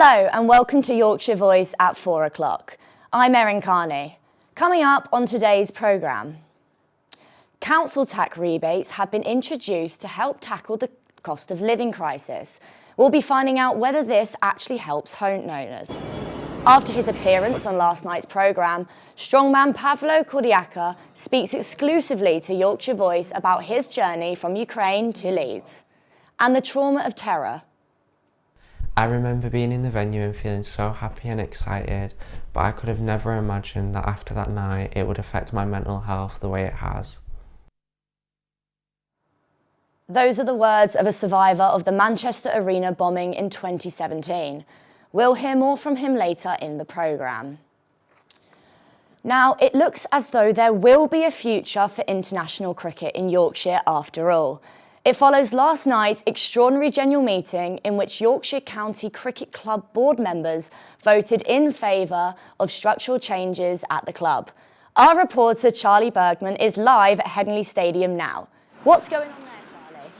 Hello and welcome to Yorkshire Voice at 4 o'clock. I'm Erin Carney. Coming up on today's programme, council tax rebates have been introduced to help tackle the cost of living crisis. We'll be finding out whether this actually helps homeowners. After his appearance on last night's programme, strongman Pavlo Kordiaka speaks exclusively to Yorkshire Voice about his journey from Ukraine to Leeds and the trauma of terror. I remember being in the venue and feeling so happy and excited, but I could have never imagined that after that night it would affect my mental health the way it has. Those are the words of a survivor of the Manchester Arena bombing in 2017. We'll hear more from him later in the programme. Now, it looks as though there will be a future for international cricket in Yorkshire after all. It follows last night's extraordinary general meeting in which Yorkshire County Cricket Club board members voted in favour of structural changes at the club. Our reporter Charlie Bergman is live at Headingley Stadium now. What's going on there, Charlie?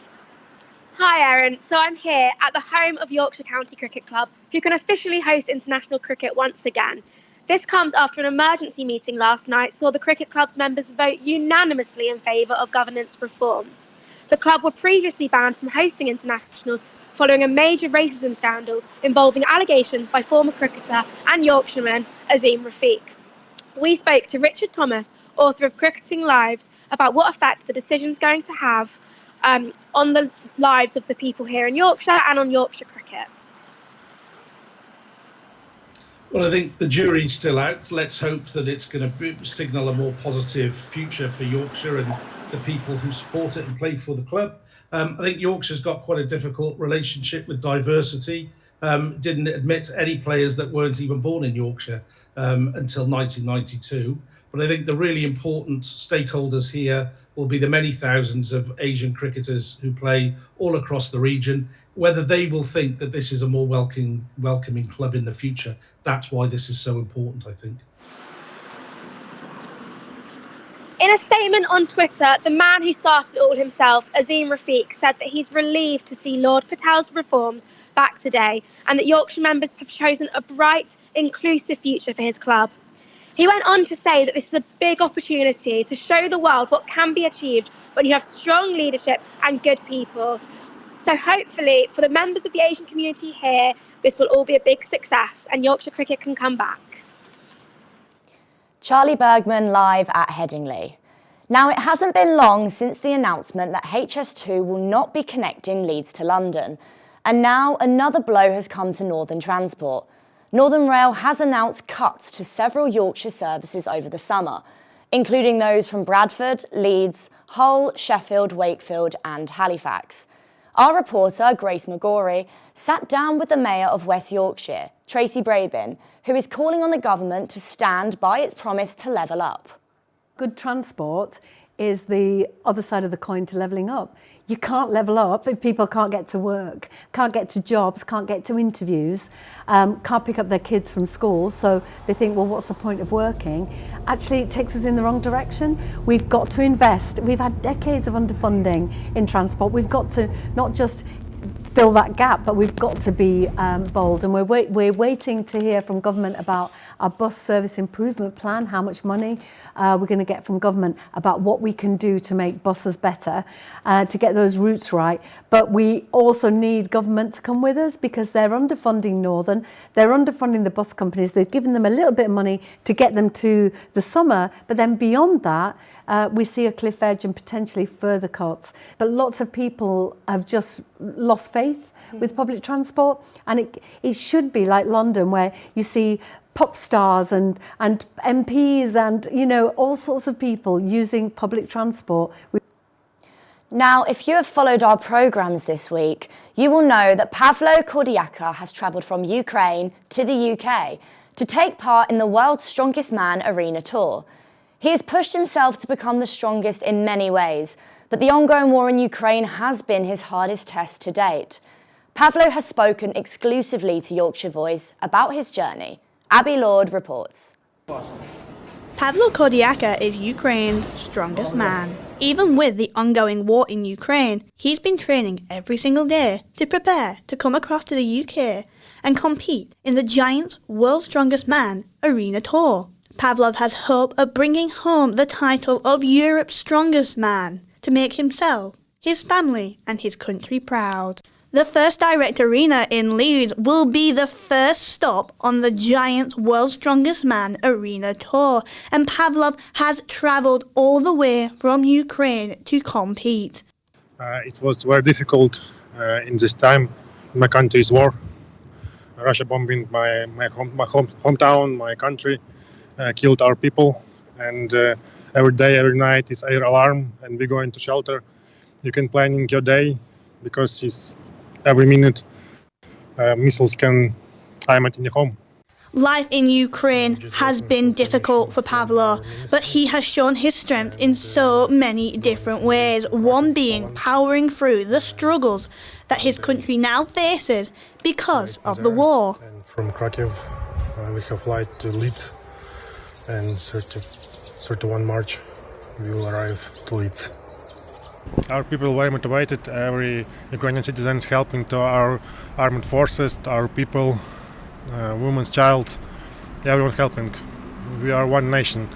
Hi Erin, so I'm here at the home of Yorkshire County Cricket Club, who can officially host international cricket once again. This comes after an emergency meeting last night saw the cricket club's members vote unanimously in favour of governance reforms. The club were previously banned from hosting internationals following a major racism scandal involving allegations by former cricketer and Yorkshireman Azeem Rafiq. We spoke to Richard Thomas, author of Cricketing Lives, about what effect the decision's going to have on the lives of the people here in Yorkshire and on Yorkshire cricket. Well, I think the jury's still out. Let's hope that it's going to signal a more positive future for Yorkshire and the people who support it and play for the club. I think Yorkshire's got quite a difficult relationship with diversity. Didn't admit any players that weren't even born in Yorkshire until 1992. But I think the really important stakeholders here will be the many thousands of Asian cricketers who play all across the region, whether they will think that this is a more welcoming club in the future. That's why this is so important, I think. In a statement on Twitter, the man who started it all himself, Azeem Rafiq, said that he's relieved to see Lord Patel's reforms back today and that Yorkshire members have chosen a bright, inclusive future for his club. He went on to say that this is a big opportunity to show the world what can be achieved when you have strong leadership and good people. So hopefully, for the members of the Asian community here, this will all be a big success and Yorkshire cricket can come back. Charlie Bergman live at Headingley. Now, it hasn't been long since the announcement that HS2 will not be connecting Leeds to London. And now another blow has come to Northern Transport. Northern Rail has announced cuts to several Yorkshire services over the summer, including those from Bradford, Leeds, Hull, Sheffield, Wakefield and Halifax. Our reporter, Grace McGorry, sat down with the Mayor of West Yorkshire, Tracy Brabin, who is calling on the government to stand by its promise to level up. Good transport is the other side of the coin to levelling up. You can't level up if people can't get to work, can't get to jobs, can't get to interviews, can't pick up their kids from school, so they think, well, what's the point of working? Actually, it takes us in the wrong direction. We've got to invest. We've had decades of underfunding in transport. We've got to not just fill that gap, but we've got to be bold. And we're waiting to hear from government about our bus service improvement plan, how much money we're going to get from government about what we can do to make buses better, to get those routes right. But we also need government to come with us because they're underfunding Northern, they're underfunding the bus companies, they've given them a little bit of money to get them to the summer, but then beyond that, we see a cliff edge and potentially further cuts. But lots of people have just lost faith with public transport, and it should be like London, where you see pop stars and MPs and, you know, all sorts of people using public transport. Now, if you have followed our programmes this week, you will know that Pavlo Kordiaka has travelled from Ukraine to the UK to take part in the World's Strongest Man Arena Tour. He has pushed himself to become the strongest in many ways, but the ongoing war in Ukraine has been his hardest test to date. Pavlo has spoken exclusively to Yorkshire Voice about his journey. Abby Lord reports. Pavlo Kordiaka is Ukraine's strongest man. Even with the ongoing war in Ukraine, he's been training every single day to prepare to come across to the UK and compete in the giant World's Strongest Man Arena Tour. Pavlov has hope of bringing home the title of Europe's Strongest Man to make himself, his family and his country proud. The first direct arena in Leeds will be the first stop on the giant World's Strongest Man Arena Tour, and Pavlov has travelled all the way from Ukraine to compete. It was very difficult in this time. My country's war. Russia bombing my hometown, my country, killed our people, and every day, every night is air alarm, and we go into shelter. You can planning your day because it's every minute missiles can aim at in your home. Life in Ukraine has been difficult for Pavlo, but he has shown his strength in so many different ways, one being powering through the struggles that his country now faces because of the war. And from Krakow, we have flight to Leeds, and 31 March we will arrive to Leeds. Our people are very motivated. Every Ukrainian citizen is helping to our armed forces, to our people, women's, child, everyone helping. We are one nation.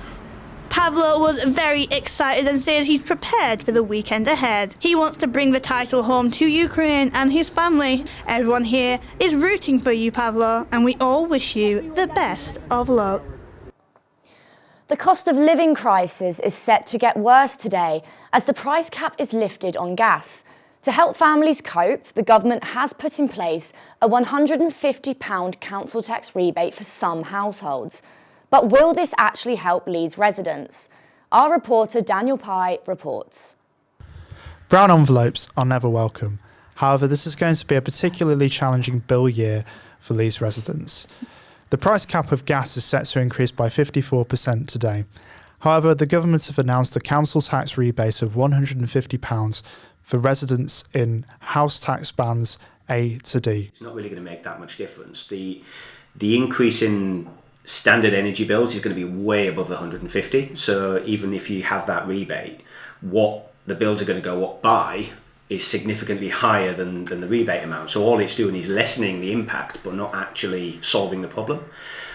Pavlo was very excited and says he's prepared for the weekend ahead. He wants to bring the title home to Ukraine and his family. Everyone here is rooting for you, Pavlo, and we all wish you the best of luck. The cost of living crisis is set to get worse today as the price cap is lifted on gas. To help families cope, the government has put in place a £150 council tax rebate for some households. But will this actually help Leeds residents? Our reporter Daniel Pye reports. Brown envelopes are never welcome. However, this is going to be a particularly challenging bill year for Leeds residents. The price cap of gas is set to increase by 54% today. However, the government have announced a council tax rebate of £150 for residents in house tax bands A to D. It's not really going to make that much difference. The increase in standard energy bills is going to be way above the 150. So even if you have that rebate, what the bills are going to go up by is significantly higher than the rebate amount. So all it's doing is lessening the impact, but not actually solving the problem.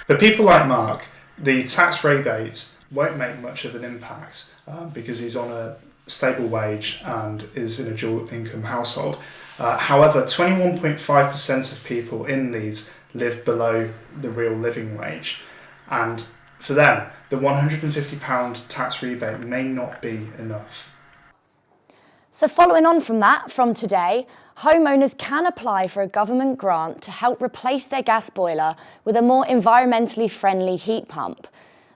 For people like Mark, the tax rebate won't make much of an impact because he's on a stable wage and is in a dual income household. However, 21.5% of people in Leeds live below the real living wage, and for them, the £150 tax rebate may not be enough. So following on from that, from today, homeowners can apply for a government grant to help replace their gas boiler with a more environmentally friendly heat pump.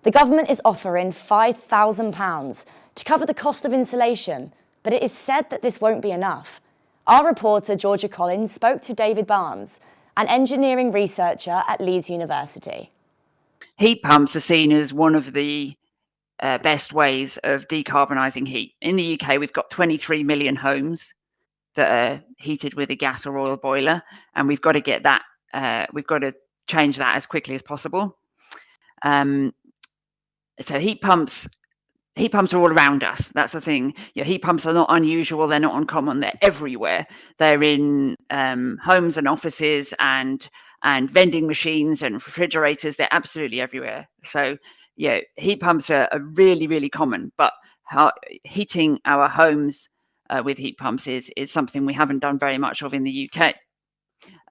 The government is offering £5,000 to cover the cost of installation, but it is said that this won't be enough. Our reporter Georgia Collins spoke to David Barnes, an engineering researcher at Leeds University. Heat pumps are seen as one of the best ways of decarbonising heat. In the UK, we've got 23 million homes that are heated with a gas or oil boiler, and we've got to get that. We've got to change that as quickly as possible. So heat pumps are all around us. That's the thing. Heat pumps are not unusual. They're not uncommon. They're everywhere. They're in homes and offices and vending machines and refrigerators. They're absolutely everywhere. So heat pumps are really, really common. But heating our homes with heat pumps is something we haven't done very much of in the UK.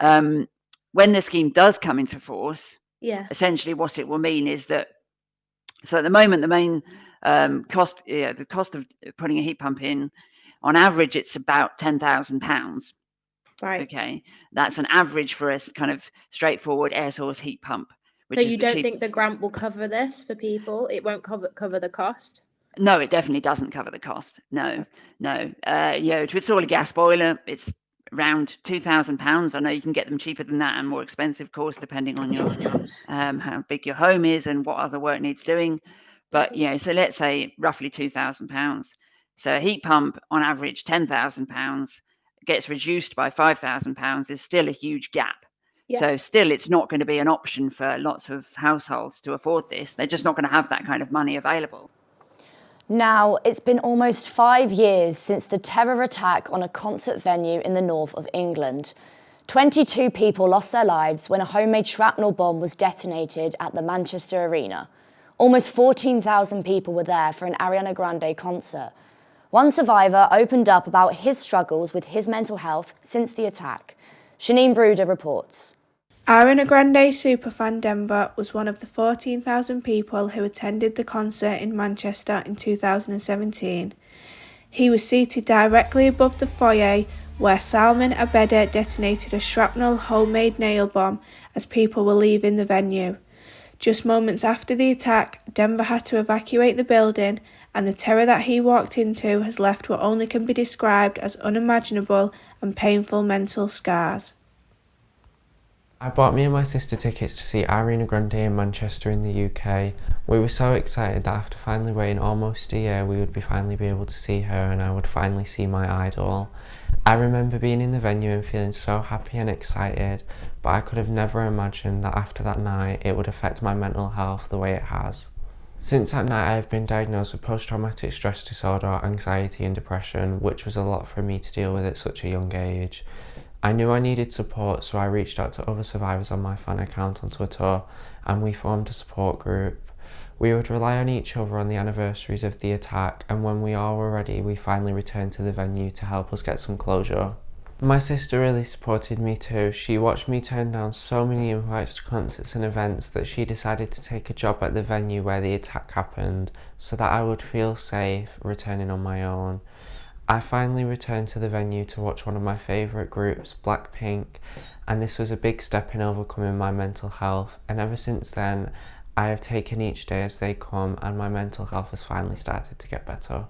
When the scheme does come into force, essentially what it will mean is that, so at the moment, the main the cost of putting a heat pump in, on average, it's about £10,000. Right. Okay, that's an average for a kind of straightforward air source heat pump. So you don't think the grant will cover this for people? It won't cover the cost? No, it definitely doesn't cover the cost. No. To install a gas boiler, it's around £2,000. I know you can get them cheaper than that and more expensive, of course, depending on your how big your home is and what other work needs doing. But so let's say roughly £2,000. So a heat pump on average £10,000 gets reduced by £5,000 is still a huge gap. Yes. So still, it's not going to be an option for lots of households to afford this. They're just not going to have that kind of money available. Now, it's been almost 5 years since the terror attack on a concert venue in the north of England. 22 people lost their lives when a homemade shrapnel bomb was detonated at the Manchester Arena. Almost 14,000 people were there for an Ariana Grande concert. One survivor opened up about his struggles with his mental health since the attack. Shanine Bruder reports. Ariana Grande superfan Denver was one of the 14,000 people who attended the concert in Manchester in 2017. He was seated directly above the foyer where Salman Abedi detonated a shrapnel homemade nail bomb as people were leaving the venue. Just moments after the attack, Denver had to evacuate the building, and the terror that he walked into has left what only can be described as unimaginable and painful mental scars. I bought me and my sister tickets to see Ariana Grande in Manchester in the UK. We were so excited that after finally waiting almost a year, we would finally be able to see her and I would finally see my idol. I remember being in the venue and feeling so happy and excited, but I could have never imagined that after that night it would affect my mental health the way it has. Since that night I have been diagnosed with post-traumatic stress disorder, anxiety and depression, which was a lot for me to deal with at such a young age. I knew I needed support, so I reached out to other survivors on my fan account on Twitter and we formed a support group. We would rely on each other on the anniversaries of the attack, and when we all were ready, we finally returned to the venue to help us get some closure. My sister really supported me too. She watched me turn down so many invites to concerts and events that she decided to take a job at the venue where the attack happened so that I would feel safe returning on my own. I finally returned to the venue to watch one of my favourite groups, Blackpink, and this was a big step in overcoming my mental health, and ever since then I have taken each day as they come and my mental health has finally started to get better.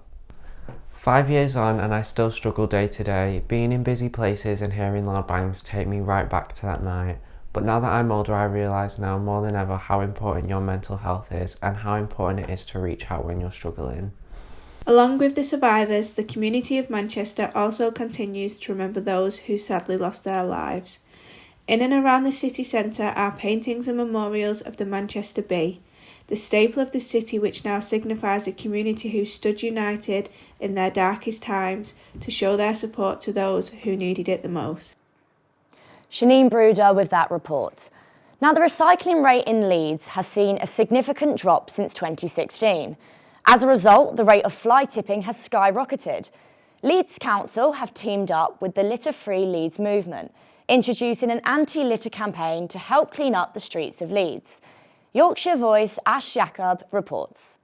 5 years on and I still struggle day to day. Being in busy places and hearing loud bangs take me right back to that night. But now that I'm older, I realise now more than ever how important your mental health is and how important it is to reach out when you're struggling. Along with the survivors, the community of Manchester also continues to remember those who sadly lost their lives. In and around the city centre are paintings and memorials of the Manchester Bee, the staple of the city which now signifies a community who stood united in their darkest times to show their support to those who needed it the most. Shanine Bruder with that report. Now, the recycling rate in Leeds has seen a significant drop since 2016. As a result, the rate of fly tipping has skyrocketed. Leeds Council have teamed up with the Litter Free Leeds movement, introducing an anti-litter campaign to help clean up the streets of Leeds. YorkshireVoice Ash Jacob reports.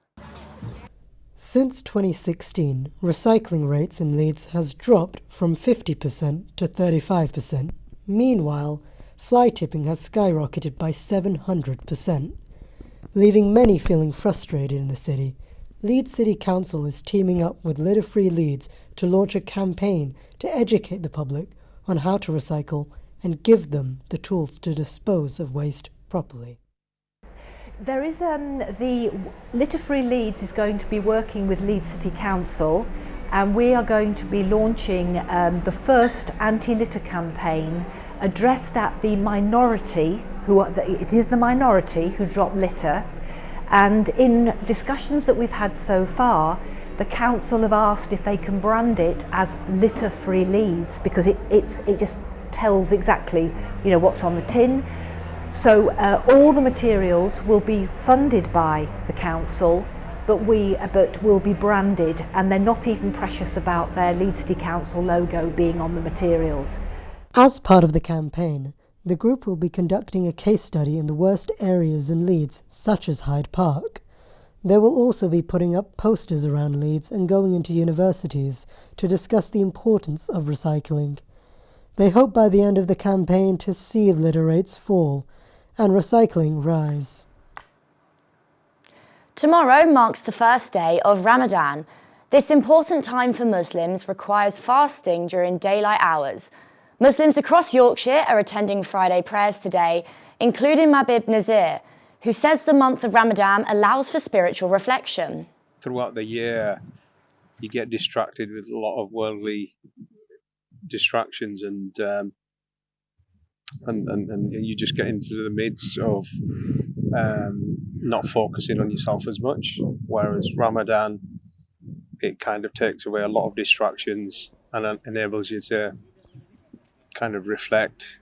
Since 2016, recycling rates in Leeds has dropped from 50% to 35%. Meanwhile, fly tipping has skyrocketed by 700%, leaving many feeling frustrated in the city. Leeds City Council is teaming up with Litter Free Leeds to launch a campaign to educate the public on how to recycle and give them the tools to dispose of waste properly. There is the Litter Free Leeds is going to be working with Leeds City Council, and we are going to be launching the first anti-litter campaign addressed at the minority, it is the minority who drop litter. And in discussions that we've had so far, the council have asked if they can brand it as Litter Free Leeds, because it just tells exactly, you know, what's on the tin. So all the materials will be funded by the council, but will be branded, and they're not even precious about their Leeds City Council logo being on the materials. As part of the campaign, the group will be conducting a case study in the worst areas in Leeds, such as Hyde Park. They will also be putting up posters around Leeds and going into universities to discuss the importance of recycling. They hope by the end of the campaign to see litter rates fall and recycling rise. Tomorrow marks the first day of Ramadan. This important time for Muslims requires fasting during daylight hours. Muslims across Yorkshire are attending Friday prayers today, including Mabib Nazir, who says the month of Ramadan allows for spiritual reflection. Throughout the year, you get distracted with a lot of worldly distractions, and you just get into the midst of not focusing on yourself as much. Whereas Ramadan, it kind of takes away a lot of distractions and enables you to kind of reflect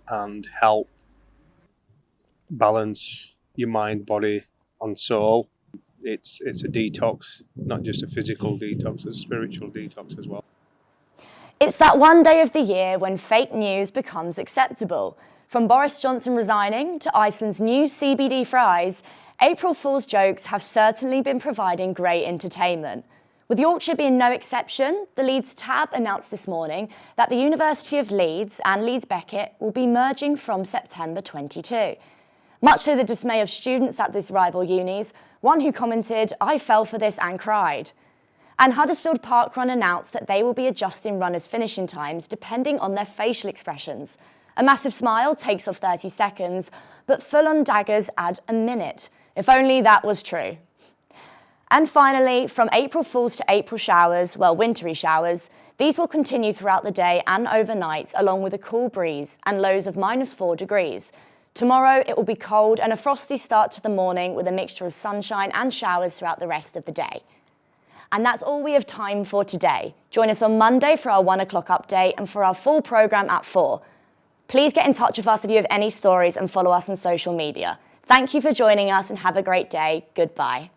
and help balance your mind, body and soul. It's a detox, not just a physical detox, a spiritual detox as well. It's that one day of the year when fake news becomes acceptable. From Boris Johnson resigning to Iceland's new CBD fries, April Fool's jokes have certainly been providing great entertainment. With Yorkshire being no exception, the Leeds Tab announced this morning that the University of Leeds and Leeds Beckett will be merging from September 22. Much to the dismay of students at this rival unis, one who commented, "I fell for this and cried." And Huddersfield Parkrun announced that they will be adjusting runners' finishing times depending on their facial expressions. A massive smile takes off 30 seconds, but full-on daggers add a minute. If only that was true. And finally, from April Fools to April showers, well, wintry showers, these will continue throughout the day and overnight, along with a cool breeze and lows of -4 degrees. Tomorrow, it will be cold and a frosty start to the morning with a mixture of sunshine and showers throughout the rest of the day. And that's all we have time for today. Join us on Monday for our 1 o'clock update and for our full programme at 4. Please get in touch with us if you have any stories and follow us on social media. Thank you for joining us and have a great day. Goodbye.